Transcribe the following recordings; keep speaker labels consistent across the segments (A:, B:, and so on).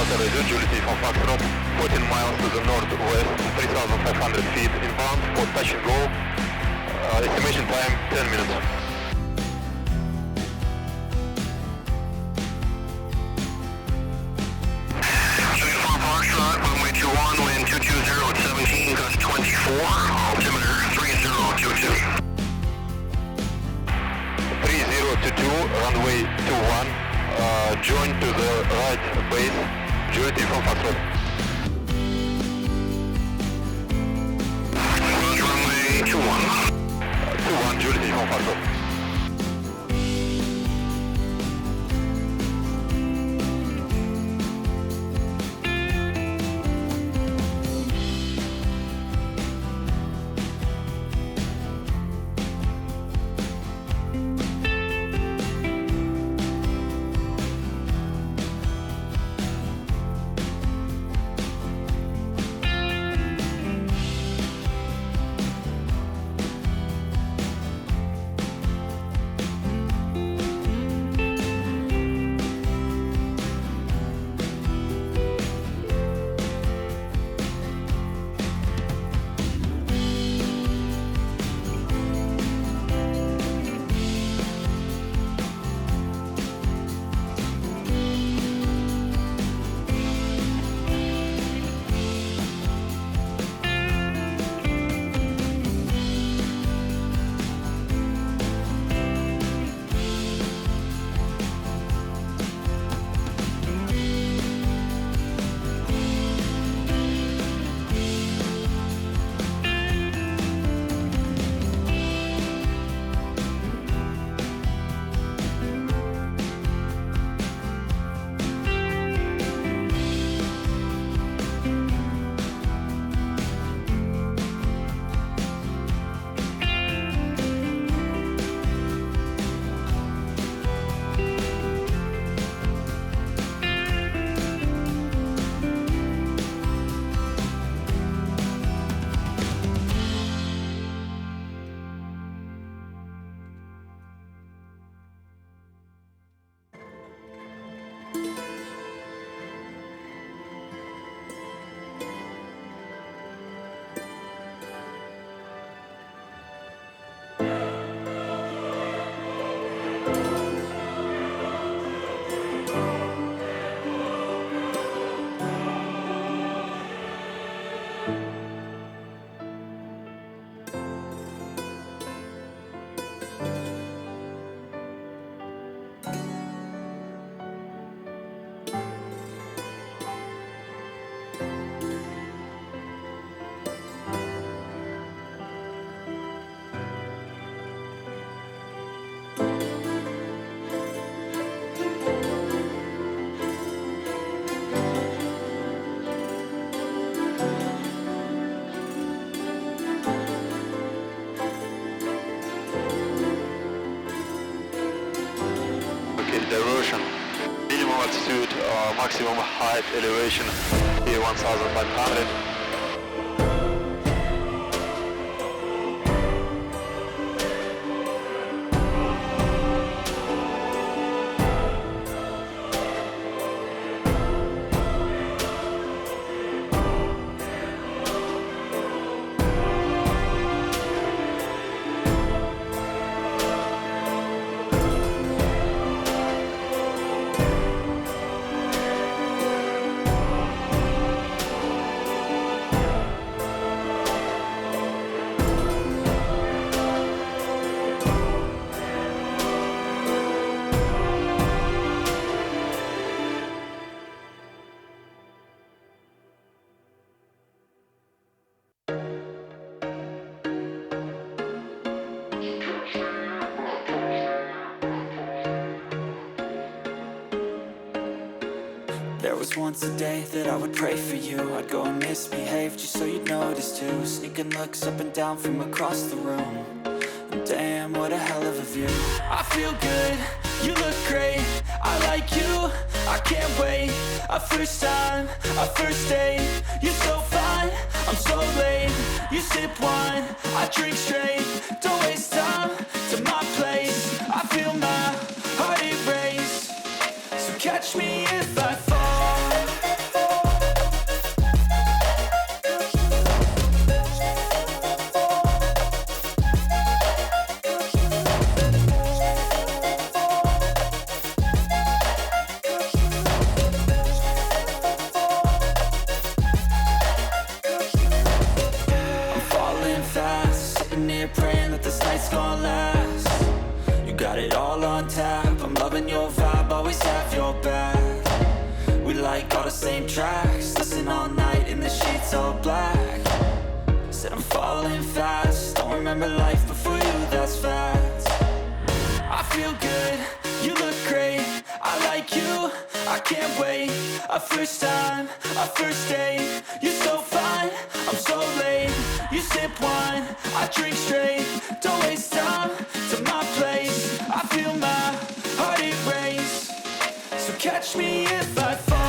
A: Agility from Foxtrot, 14 miles to the northwest, 3,500 feet inbound for touch and go. Estimation time 10 minutes. Uniform Foxtrot, runway 21, wind 220 at 17, gust 24, altimeter 3022. 3022, runway 21, join to the right base, Agility from Foxtrot. Runway 21. 21, Agility from Foxtrot. Diversion, minimum altitude, maximum height elevation here 1,500.
B: There was once a day that I would pray for you. I'd go and misbehave just so you'd notice too. Sneaking looks up and down from across the room. And damn, what a hell of a view. I feel good, you look great, I like you, I can't wait. A first time, a first date, you're so fine, I'm so late. You sip wine, I drink straight. Don't waste time to my place. I feel my heart erase. So catch me if I fall. it's gonna last. You got it all on tap, I'm loving your vibe, always have your back. We like all the same tracks, listen all night in the sheets all black. Said I'm falling fast, don't remember life before you, that's facts. I feel good, you look great, I like you, I can't wait. A first time, a first date, you're so fine, I'm so late. You sip wine, I drink straight, don't waste time to my place. I feel my heart erase, so catch me if I fall.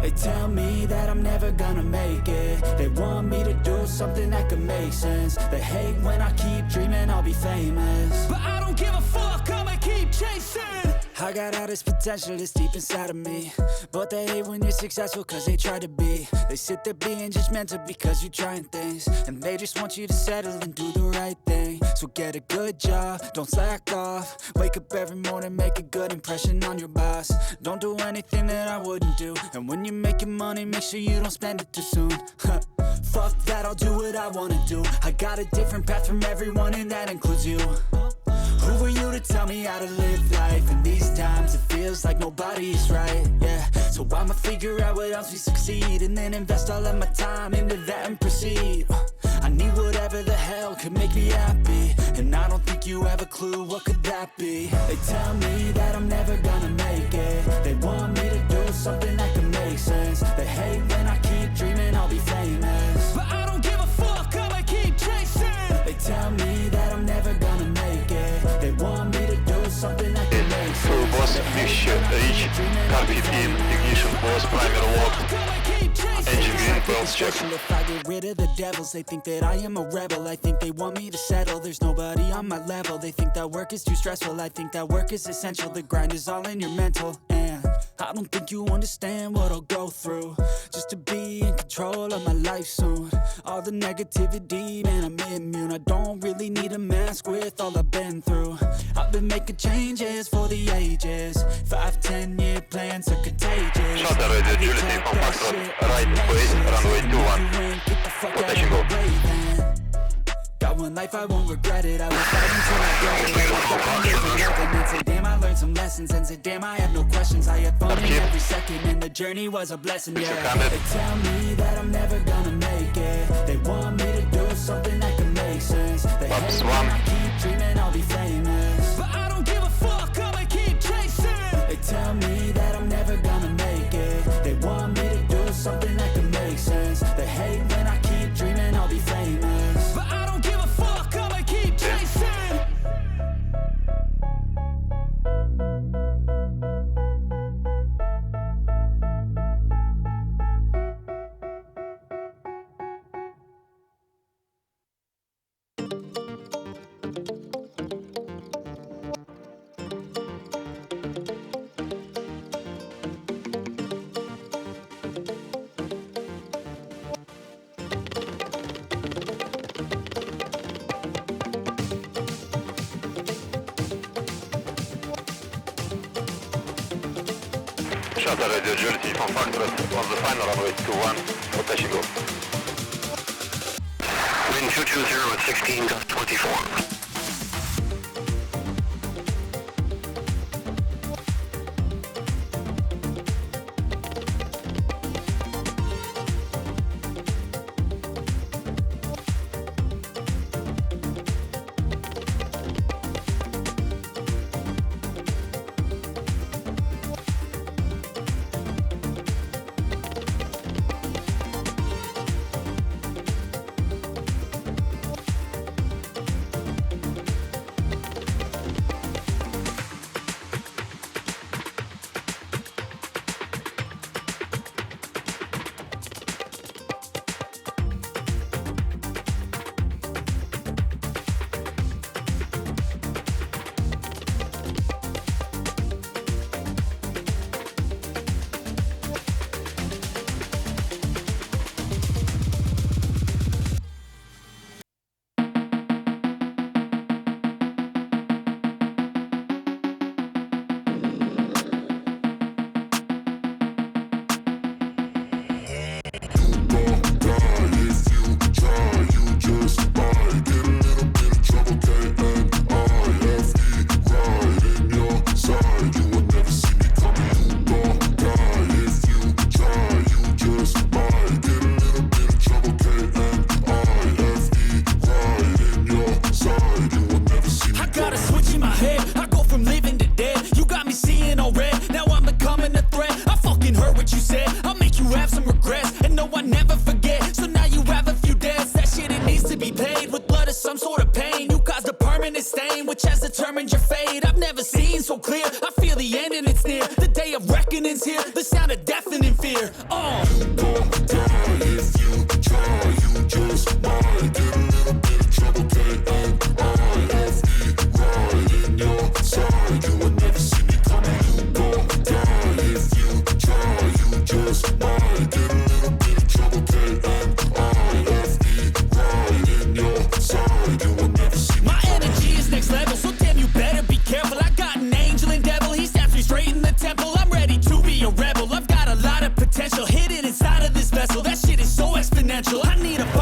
B: They tell me that I'm never gonna make it. They want me to do something that could make sense. They hate when I keep dreaming I'll be famous, but I don't give a fuck, I'ma keep chasing. I got all this potential that's deep inside of me, but they hate when you're successful cause they try to be. They sit there being judgmental because you're trying things, and they just want you to settle and do the right thing. So get a good job, don't slack off. Wake up every morning, make a good impression on your boss. Don't do anything that I wouldn't do, and when you're making money, make sure you don't spend it too soon. Fuck that, I'll do what I wanna do. I got a different path from everyone and that includes you. Who are you to tell me how to live life? In these times it feels like nobody's right, yeah. So I'ma figure out what else we succeed, and then invest all of my time into that and proceed. I need whatever the hell could make me happy, and I don't think you have a clue what could that be. They tell me that I'm never gonna make it. They want me to do something that can make sense. They hate when I keep dreaming I'll be famous, but I don't give a fuck, I'ma keep chasing. They tell me that I'm never gonna make it. They want me to do something that can make sense.
A: Full boss, mixture, reach, car hit in, ignition boss, primer locked, engine green, pulse check.
B: If I get rid of the devils, they think that I am a rebel. I think they want me to settle, there's nobody on my level. They think that work is too stressful, I think that work is essential. The grind is all in your mental, and I don't think you understand what I'll go through just to be in control of my life soon. All the negativity, man, I'm immune. I don't really need a mask with all I've been through. I've been making changes for the ages. 5-10 year plans are contagious.
A: Shut the radio, Julius, compact rod, right base, runway 21, rotation go.
B: Got one life, I won't regret it. I was fighting till I get it. I woke up and gave it up, and then said, damn, I learned some lessons. And said, damn, I have no questions. I had fun in every second, and the journey was a blessing, yeah. They tell me that I'm never gonna make it. They want me to do something that can make sense. They hate when I keep dreaming I'll be famous, but I don't give a fuck, I'ma keep chasing. They tell me that I'm never gonna make it. They want me to do something that can make sense. They hate when I keep dreaming I'll be famous, but I don't give a fuck, I'ma keep chasing.
A: Shut the radio, Julius, compact rod, on the final runway 21, rotation go. Wind 220 at 16, gust 24.
C: of some sort of pain. You caused a permanent stain, which has determined your fate. I've never seen so clear, I feel the end and it's near. The day of reckoning's here, the sound of deafening fear.
D: You gon' die if you try, you just might get a little bit of trouble, K-N-I-F-E, right in your side. You would never see me coming. You gon' die if you try, you just might get a little bit of trouble, K-N-I-F-E, right in your side. You